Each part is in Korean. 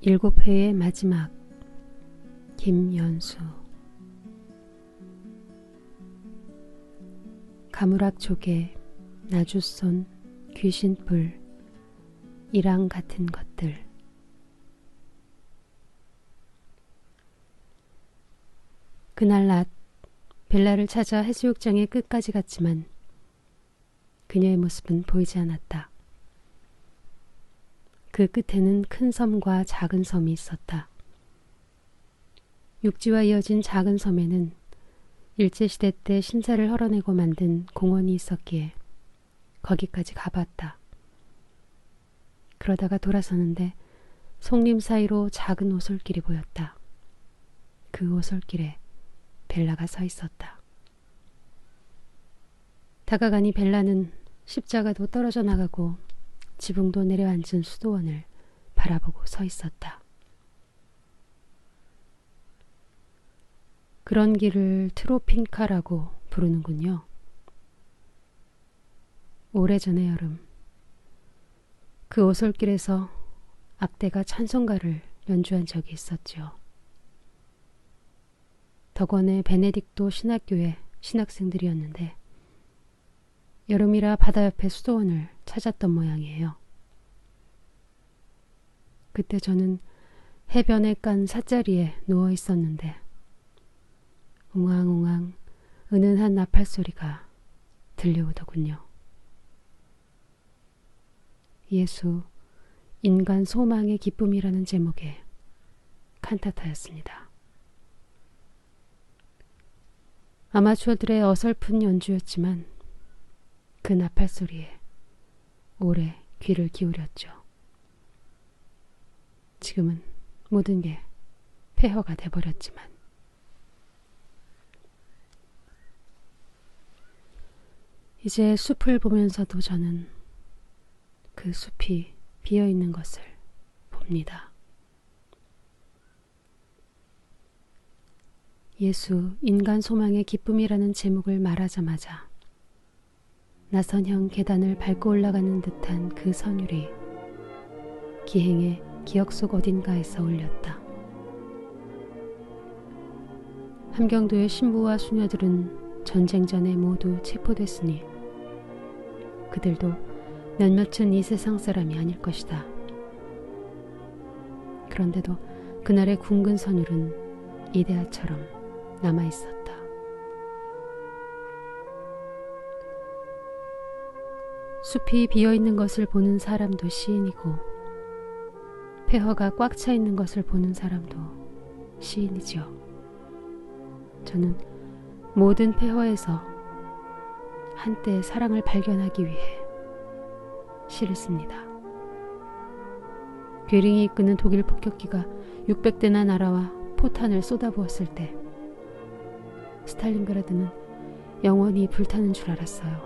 7회의 마지막. 김연수. 가무락 조개, 나주손, 귀신뿔, 이랑 같은 것들. 그날 낮 벨라를 찾아 해수욕장의 끝까지 갔지만 그녀의 모습은 보이지 않았다. 그 끝에는 큰 섬과 작은 섬이 있었다. 육지와 이어진 작은 섬에는 일제시대 때 신사를 헐어내고 만든 공원이 있었기에 거기까지 가봤다. 그러다가 돌아서는데 송림 사이로 작은 오솔길이 보였다. 그 오솔길에 벨라가 서 있었다. 다가가니 벨라는 십자가도 떨어져 나가고 지붕도 내려앉은 수도원을 바라보고 서 있었다. 그런 길을 트로핀카라고 부르는군요. 오래전의 여름, 그 오솔길에서 악대가 찬송가를 연주한 적이 있었죠. 덕원의 베네딕토 신학교의 신학생들이었는데 여름이라 바다 옆에 수도원을 찾았던 모양이에요. 그때 저는 해변에 깐 삿자리에 누워 있었는데 웅앙웅앙 은은한 나팔 소리가 들려오더군요. 예수, 인간 소망의 기쁨이라는 제목의 칸타타였습니다. 아마추어들의 어설픈 연주였지만 그 나팔 소리에 오래 귀를 기울였죠. 지금은 모든 게 폐허가 돼버렸지만 이제 숲을 보면서도 저는 그 숲이 비어있는 것을 봅니다. 예수, 인간 소망의 기쁨이라는 제목을 말하자마자 나선형 계단을 밟고 올라가는 듯한 그 선율이 기행의 기억 속 어딘가에서 울렸다. 함경도의 신부와 수녀들은 전쟁 전에 모두 체포됐으니 그들도 몇몇은 이 세상 사람이 아닐 것이다. 그런데도 그날의 굵은 선율은 이데아처럼 남아있었다. 숲이 비어있는 것을 보는 사람도 시인이고 폐허가 꽉 차 있는 것을 보는 사람도 시인이지요. 저는 모든 폐허에서 한때 사랑을 발견하기 위해 시를 씁니다. 괴링이 이끄는 독일 폭격기가 600대나 날아와 포탄을 쏟아부었을 때 스탈린그라드는 영원히 불타는 줄 알았어요.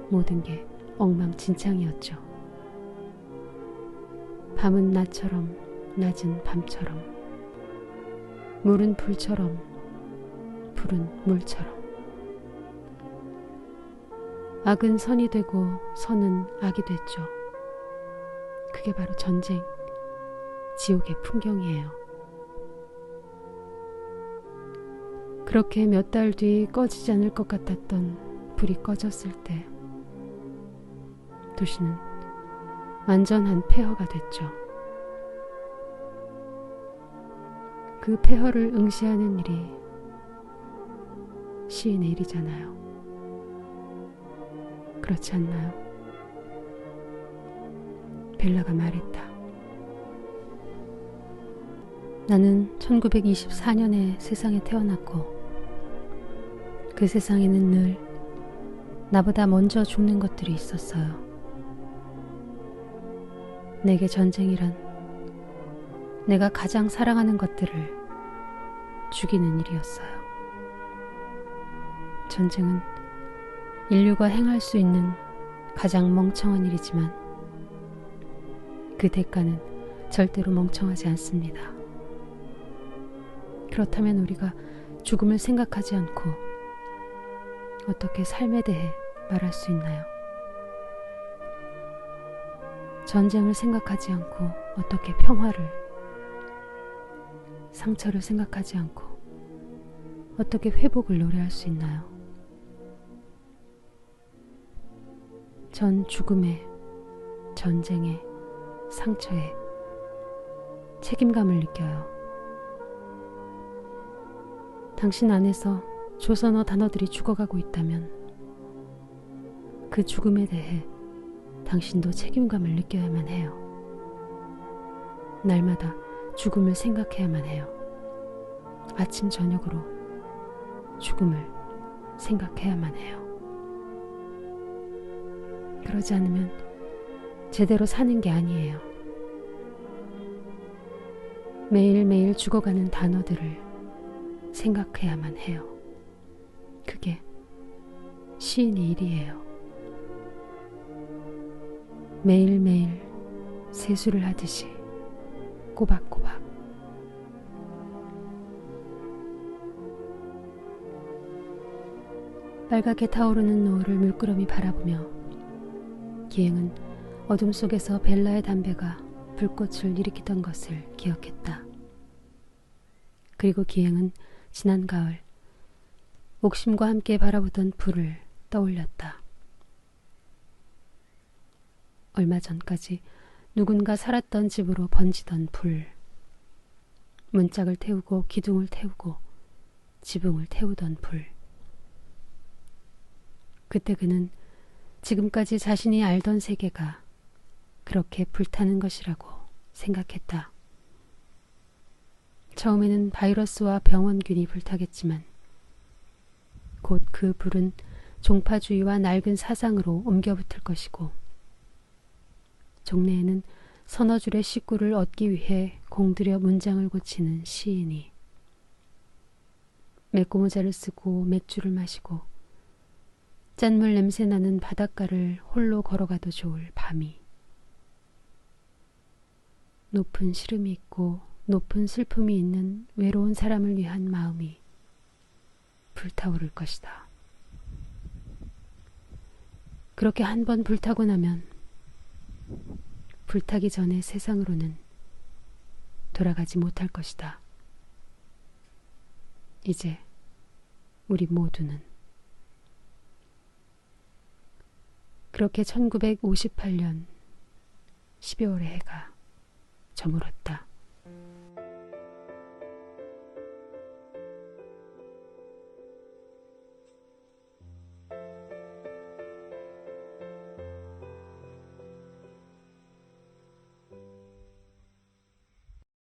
모든 게 엉망진창이었죠. 밤은 낮처럼, 낮은 밤처럼, 물은 불처럼, 불은 물처럼. 악은 선이 되고 선은 악이 됐죠. 그게 바로 전쟁, 지옥의 풍경이에요. 그렇게 몇 달 뒤 꺼지지 않을 것 같았던 불이 꺼졌을 때 도시는 완전한 폐허가 됐죠. 그 폐허를 응시하는 일이 시인의 일이잖아요. 그렇지 않나요? 벨라가 말했다. 나는 1924년에 세상에 태어났고 그 세상에는 늘 나보다 먼저 죽는 것들이 있었어요. 내게 전쟁이란 내가 가장 사랑하는 것들을 죽이는 일이었어요. 전쟁은 인류가 행할 수 있는 가장 멍청한 일이지만 그 대가는 절대로 멍청하지 않습니다. 그렇다면 우리가 죽음을 생각하지 않고 어떻게 삶에 대해 말할 수 있나요? 전쟁을 생각하지 않고 어떻게 평화를 상처를 생각하지 않고 어떻게 회복을 노래할 수 있나요? 전 죽음에, 전쟁에, 상처에 책임감을 느껴요. 당신 안에서 조선어 단어들이 죽어가고 있다면 그 죽음에 대해 당신도 책임감을 느껴야만 해요. 날마다 죽음을 생각해야만 해요. 아침 저녁으로 죽음을 생각해야만 해요. 그러지 않으면 제대로 사는 게 아니에요. 매일매일 죽어가는 단어들을 생각해야만 해요. 그게 시인의 일이에요. 매일매일 세수를 하듯이 꼬박꼬박. 빨갛게 타오르는 노을을 물끄러미 바라보며 기행은 어둠 속에서 벨라의 담배가 불꽃을 일으키던 것을 기억했다. 그리고 기행은 지난 가을 옥심과 함께 바라보던 불을 떠올렸다. 얼마 전까지 누군가 살았던 집으로 번지던 불. 문짝을 태우고 기둥을 태우고 지붕을 태우던 불. 그때 그는 지금까지 자신이 알던 세계가 그렇게 불타는 것이라고 생각했다. 처음에는 바이러스와 병원균이 불타겠지만 곧 그 불은 종파주의와 낡은 사상으로 옮겨붙을 것이고 종래에는 서너 줄의 식구를 얻기 위해 공들여 문장을 고치는 시인이 맥고모자를 쓰고 맥주를 마시고 짠물 냄새 나는 바닷가를 홀로 걸어가도 좋을 밤이 높은 시름이 있고 높은 슬픔이 있는 외로운 사람을 위한 마음이 불타오를 것이다. 그렇게 한 번 불타고 나면 불타기 전의 세상으로는 돌아가지 못할 것이다. 이제 우리 모두는. 그렇게 1958년 12월의 해가 저물었다.